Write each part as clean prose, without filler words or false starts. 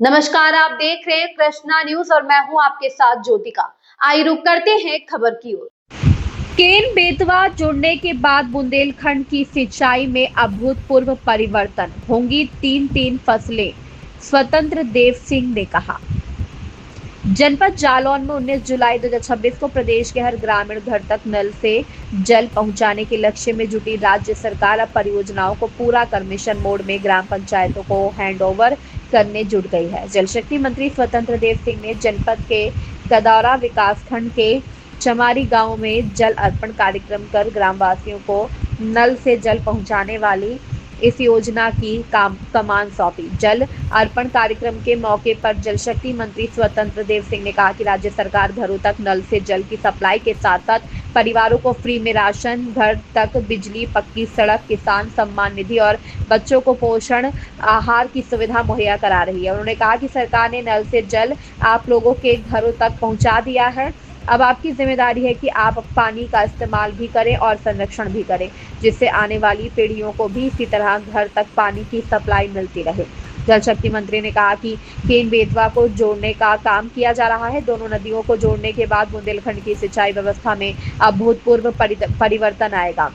नमस्कार, आप देख रहे हैं कृष्णा न्यूज और मैं हूं आपके साथ ज्योतिका। आइए रुक करते हैं खबर की ओर। केन बेतवा जुड़ने के बाद बुंदेलखंड की सिंचाई में अभूतपूर्व परिवर्तन होंगी, तीन फसलें, स्वतंत्र देव सिंह ने कहा। जनपद जालौन में 19 जुलाई 2026 को प्रदेश के हर ग्रामीण घर तक नल से जल पहुंचाने के लक्ष्य में जुटी राज्य सरकार अब परियोजनाओं को पूरा कर मिशन मोड में ग्राम पंचायतों को हैंडओवर करने जुट गई है। जल शक्ति मंत्री स्वतंत्र देव सिंह ने जनपद के कदौरा विकासखंड के चमारी गांव में जल अर्पण कार्यक्रम कर ग्रामवासियों को नल से जल पहुंचाने वाली इस योजना की कमान सौंपी। जल अर्पण कार्यक्रम के मौके पर जल शक्ति मंत्री स्वतंत्र देव सिंह ने कहा कि राज्य सरकार घरों तक नल से जल की सप्लाई के साथ साथ परिवारों को फ्री में राशन, घर तक बिजली, पक्की सड़क, किसान सम्मान निधि और बच्चों को पोषण आहार की सुविधा मुहैया करा रही है। उन्होंने कहा कि सरकार ने नल से जल आप लोगों के घरों तक पहुंचा दिया है। अब आपकी जिम्मेदारी है कि आप पानी का इस्तेमाल भी करें और संरक्षण भी करें, जिससे आने वाली पीढ़ियों को भी इसी तरह घर तक पानी की सप्लाई मिलती रहे। जल शक्ति मंत्री ने कहा कि केन बेतवा को जोड़ने का काम किया जा रहा है। दोनों नदियों को जोड़ने के बाद बुंदेलखंड की सिंचाई व्यवस्था में अभूतपूर्व परिवर्तन आएगा।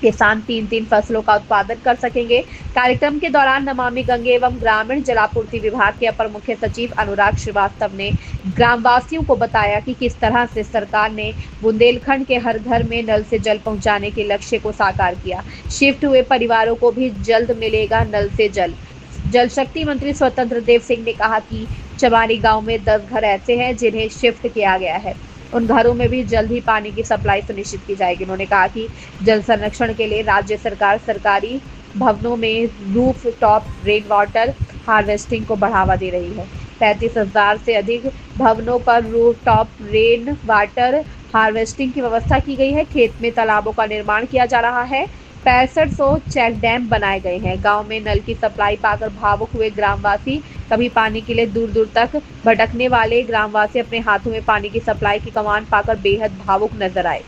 किसान तीन फसलों का उत्पादन कर सकेंगे। कार्यक्रम के दौरान नमामि गंगे एवं ग्रामीण जलापूर्ति विभाग के अपर मुख्य सचिव अनुराग श्रीवास्तव ने ग्रामवासियों को बताया कि किस तरह से सरकार ने बुंदेलखंड के हर घर में नल से जल पहुंचाने के लक्ष्य को साकार किया। शिफ्ट हुए परिवारों को भी जल्द मिलेगा नल से जल। जल शक्ति मंत्री स्वतंत्र देव सिंह ने कहा कि चमारी गांव में 10 घर ऐसे हैं जिन्हें शिफ्ट किया गया है। उन घरों में भी जल्द ही पानी की सप्लाई सुनिश्चित की जाएगी। उन्होंने कहा कि जल संरक्षण के लिए राज्य सरकार सरकारी भवनों में roof top rain water harvesting को बढ़ावा दे रही है। 35,000 से अधिक भवनों पर roof top rain water harvesting की व्यवस्था की गई है। खेत में तालाबों का निर्माण किया जा रहा है। 6500 चेक डैम बनाए गए हैं। गांव में नल की सप्लाई पाकर भावुक हुए ग्रामवासी। कभी पानी के लिए दूर दूर तक भटकने वाले ग्रामवासी अपने हाथों में पानी की सप्लाई की कमान पाकर बेहद भावुक नजर आए।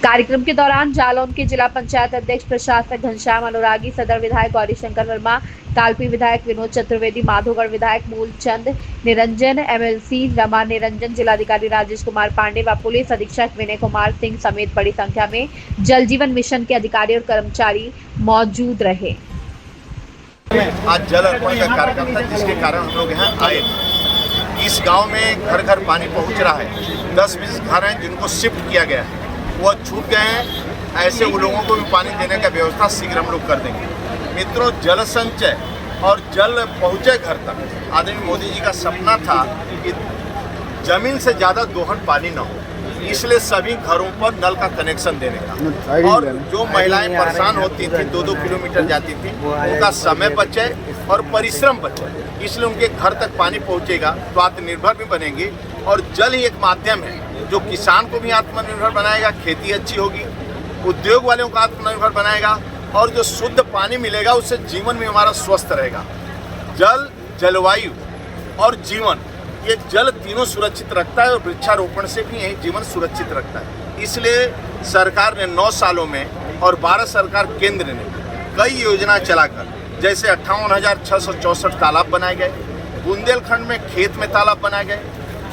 कार्यक्रम के दौरान जालौन के जिला पंचायत अध्यक्ष प्रशासक घनश्याम अनुरागी, सदर विधायक गौरीशंकर वर्मा, कालपी विधायक विनोद चतुर्वेदी, माधोगढ़ विधायक मूलचंद निरंजन, एमएलसी रमा निरंजन, जिलाधिकारी राजेश कुमार पांडे व पुलिस अधीक्षक विनय कुमार सिंह समेत बड़ी संख्या में जल जीवन मिशन के अधिकारी और कर्मचारी मौजूद रहे। आज जल अर्पण का कार्यक्रम था, जिसके कारण हम लोग यहाँ आए। इस गांव में घर घर पानी पहुंच रहा है। 10-20 घर हैं जिनको शिफ्ट किया गया है, वो छूट गए हैं। ऐसे उन लोगों को भी पानी देने का व्यवस्था शीघ्र हम लोग कर देंगे। मित्रों, जल संचय और जल पहुँचे घर तक आदरणीय मोदी जी का सपना था कि जमीन से ज़्यादा दोहन पानी न हो, इसलिए सभी घरों पर नल का कनेक्शन देने का। और जो महिलाएं परेशान होती थी, 2-2 किलोमीटर जाती थी, उनका समय बचे और परिश्रम बचे, इसलिए उनके घर तक पानी पहुंचेगा तो आत्मनिर्भर भी बनेंगे। और जल ही एक माध्यम है जो किसान को भी आत्मनिर्भर बनाएगा, खेती अच्छी होगी, उद्योग वालों को आत्मनिर्भर बनाएगा और जो शुद्ध पानी मिलेगा उससे जीवन भी हमारा स्वस्थ रहेगा। जल, जलवायु और जीवन, ये जल तीनों सुरक्षित रखता है और वृक्षारोपण से भी यही जीवन सुरक्षित रखता है। इसलिए सरकार ने 9 सालों में और भारत सरकार केंद्र ने कई योजना चलाकर, जैसे 58,664 तालाब बनाए गए, बुंदेलखंड में खेत में तालाब बनाए गए,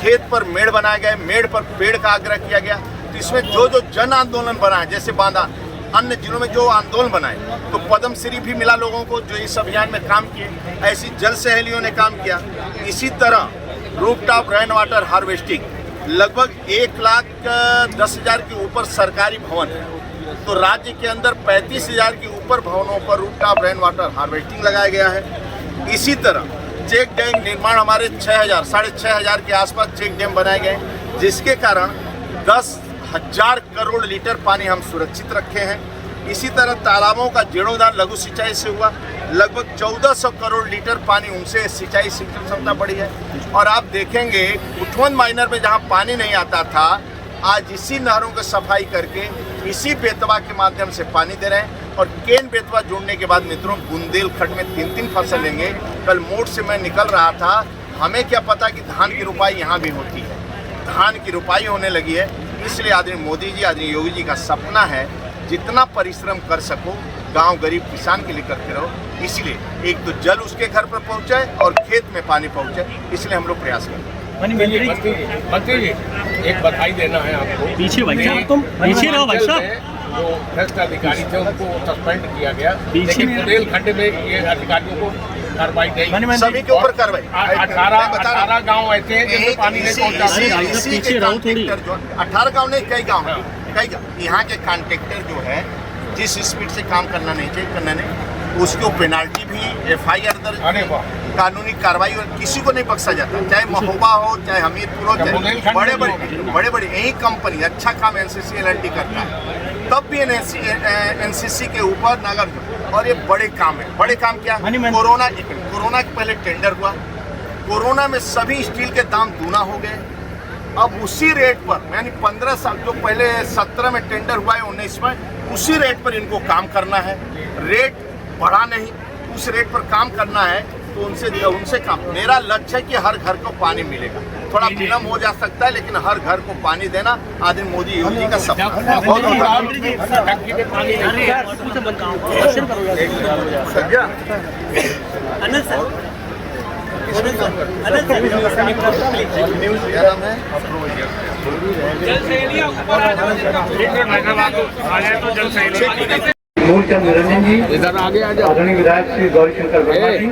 खेत पर मेड़ बनाए गए, मेड़ पर पेड़ का आग्रह किया गया। तो इसमें जो जन आंदोलन बना है, जैसे बांधा, अन्य जिलों में जो आंदोलन बनाए, तो पद्मश्री भी मिला लोगों को जो इस अभियान में काम किए। ऐसी जल सहेलियों ने काम किया। इसी तरह रूफटॉप रेन वाटर हार्वेस्टिंग, लगभग 1,10,000 के ऊपर सरकारी भवन है, तो राज्य के अंदर 35,000 के ऊपर भवनों पर रूफटॉप रेन वाटर हार्वेस्टिंग लगाया गया है। इसी तरह चेक डैम निर्माण हमारे 6,000-6,500 के आसपास चेक डैम बनाए गए, जिसके कारण 10,000 करोड़ लीटर पानी हम सुरक्षित रखे हैं। इसी तरह तालाबों का जीर्णोद्धार लघु सिंचाई से हुआ, लगभग 1400 करोड़ लीटर पानी उनसे सिंचाई क्षमता बढ़ी है। और आप देखेंगे उठवन माइनर में जहां पानी नहीं आता था, आज इसी नहरों की सफाई करके इसी बेतवा के माध्यम से पानी दे रहे हैं। और केन बेतवा जोड़ने के बाद मित्रों, बुंदेलखंड में 3 फसल लेंगे। कल मोड़ से मैं निकल रहा था, हमें क्या पता कि धान की रुपाई यहाँ भी होती है। धान की रुपाई होने लगी है। इसलिए आदरणीय मोदी जी, आदरणीय योगी जी का सपना है जितना परिश्रम कर सको गांव गरीब किसान के लिए करते रहो। इसलिए एक तो जल उसके घर पर पहुंचाए और खेत में पानी पहुंचाए, इसलिए हम लोग प्रयास करते हैं। मंत्री जी, एक बधाई देना है आपको। पीछे भाई साहब, तुम पीछे रहो भाई साहब। जो भ्रष्ट अधिकारी थे उनको सस्पेंड किया गया, लेकिन बुंदेलखंड में ये अधिकारियों को कार्रवाई नहीं, सभी के ऊपर कार्रवाई। 18 गाँव ऐसे हैं जिनमें पानी नहीं पहुँचा। 18 गाँव नहीं, कई गाँव हैं, कई यहाँ के कॉन्ट्रैक्टर जो है जिस स्पीड से काम करना नहीं चाहिए, करना नहीं, उसको पेनाल्टी भी, FIR दर्ज, कानूनी कार्रवाई, और किसी को नहीं बख्शा जाता, चाहे महोबा हो, चाहे हमीरपुर हो, चाहे बड़े बड़े यही कंपनी अच्छा काम NCC LLD करता है, तब भी NCC के ऊपर नगर। और ये बड़े काम है। बड़े काम क्या? कोरोना के पहले टेंडर हुआ, कोरोना में सभी स्टील के दाम दूना हो गए। अब उसी रेट पर, यानी 15 साल जो पहले 17 में टेंडर हुआ है, 19 में, उसी रेट पर इनको काम करना है। रेट बढ़ा नहीं, उस रेट पर काम करना है, तो उनसे काम। मेरा लक्ष्य है कि हर घर को पानी मिलेगा। थोड़ा विलम्ब हो जा सकता है, लेकिन हर घर को पानी देना आदरणीय मोदी योगी का सपना है। बहुत मूलचंद निरंजन जी, इधर आगे आ जाओ। आदरणीय विधायक श्री गौरीशंकर वर्मा जी,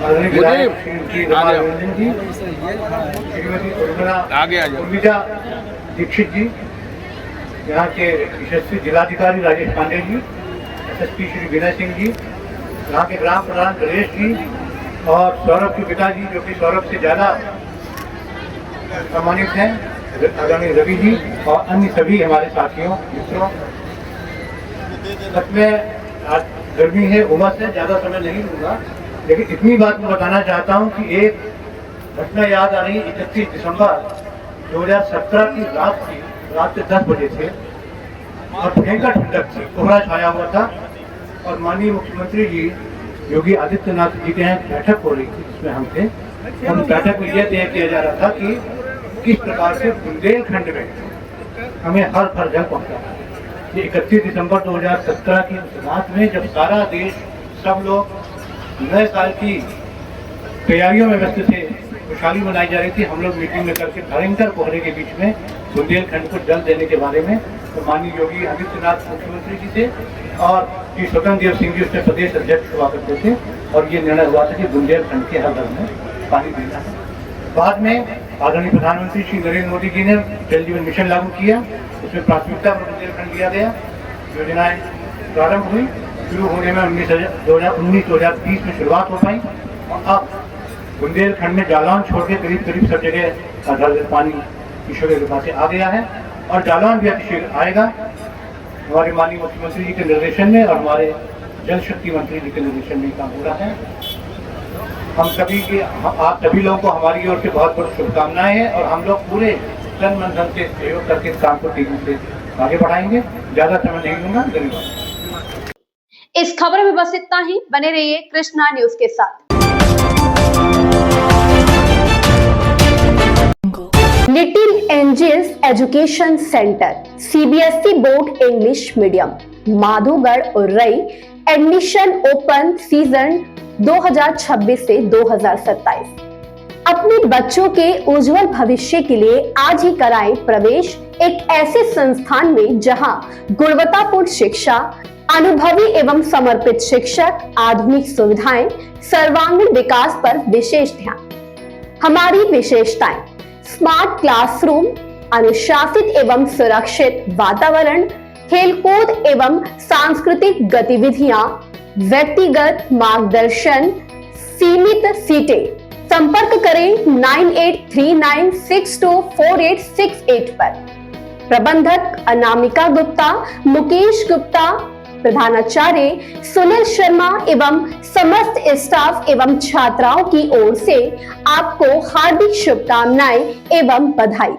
आदरणीय विधायक श्री रमानंदन जी, श्रीमती उर्मिला दीक्षित जी, यहाँ के यशस्वी जिलाधिकारी राजेश पांडे जी, SSP श्री विनय सिंह जी, यहाँ के ग्राम प्रधान गणेश जी, और सौरभ के पिताजी जो कि सौरभ से ज़्यादा सम्मानित हैं, आदरणीय रवि जी, और अन्य सभी हमारे साथियों मित्रों। में आज गर्मी है, उमस है, ज़्यादा समय नहीं लूँगा, लेकिन इतनी बात मैं बताना चाहता हूँ कि एक घटना याद आ रही है। 31 दिसंबर 2017 की रात से 10 बजे थे और भयंकर ठंडक थी, कोहरा छाया हुआ था, और माननीय मुख्यमंत्री जी योगी आदित्यनाथ जी के यहाँ बैठक हो रही थी, जिसमें हम थे। और बैठक में यह तय किया जा रहा था कि किस प्रकार से बुंदेलखंड में हमें हर घर जल पहुँचा है। 31 दिसंबर 2017 की रात में, जब सारा देश, सब लोग नए साल की तैयारियों में व्यस्त थे, खुशहाली मनाई जा रही थी, हम लोग मीटिंग में करके भयंकर कोहरे के बीच में बुंदेलखंड को जल देने के बारे में, तो माननीय योगी आदित्यनाथ मुख्यमंत्री जी थे और श्री स्वतंत्र देव सिंह जी उसके प्रदेश अध्यक्ष हुआ करते थे, और ये निर्णय हुआ था कि बुंदेलखंड के हर घर में पानी देना है। बाद में आदरणीय प्रधानमंत्री श्री नरेंद्र मोदी जी ने जल जीवन मिशन लागू किया, उसमें प्राथमिकता पर बुंदेलखंड दिया गया, योजनाएं प्रारंभ हुई, शुरू होने में 2019-2020 में शुरुआत हो पाई, और अब बुंदेलखंड में जालौन छोड़ के करीब सब जगह घर पानी ईश्वरीय कृपा से आ गया है, और जालौन भी अतिशीघ्र आएगा हमारे माननीय मुख्यमंत्री जी के निर्देशन में, और हमारे जल शक्ति मंत्री जी के निर्देशन में काम हो रहा है। हम सभी के, आप सभी लोगों को हमारी ओर से बहुत बहुत शुभकामनाएं हैं, और हम लोग पूरे तन मन धन से सहयोग करके इस काम को तेजी से आगे बढ़ाएंगे। ज्यादा समय नहीं लूंगा, धन्यवाद। इस खबर में बस इतना ही। बने रहिए कृष्णा न्यूज के साथ। Little angels education centre, CBSE board English medium, Madhogarh Urai. Admission open season 2026 से 2027। अपने बच्चों के उज्जवल भविष्य के लिए आज ही कराएं प्रवेश एक ऐसे संस्थान में जहां गुणवत्तापूर्ण शिक्षा, अनुभवी एवं समर्पित शिक्षक, आधुनिक सुविधाएं, सर्वांगीण विकास पर विशेष ध्यान। हमारी विशेषताएं: स्मार्ट क्लासरूम, अनुशासित एवं सुरक्षित वातावरण, खेलकूद एवं सांस्कृतिक गतिविधियां, व्यक्तिगत मार्गदर्शन, सीमित सीटें। संपर्क करें 9839624868 पर। प्रबंधक अनामिका गुप्ता, मुकेश गुप्ता, प्रधानाचार्य सुनील शर्मा एवं समस्त स्टाफ एवं छात्राओं की ओर से आपको हार्दिक शुभकामनाएं एवं बधाई।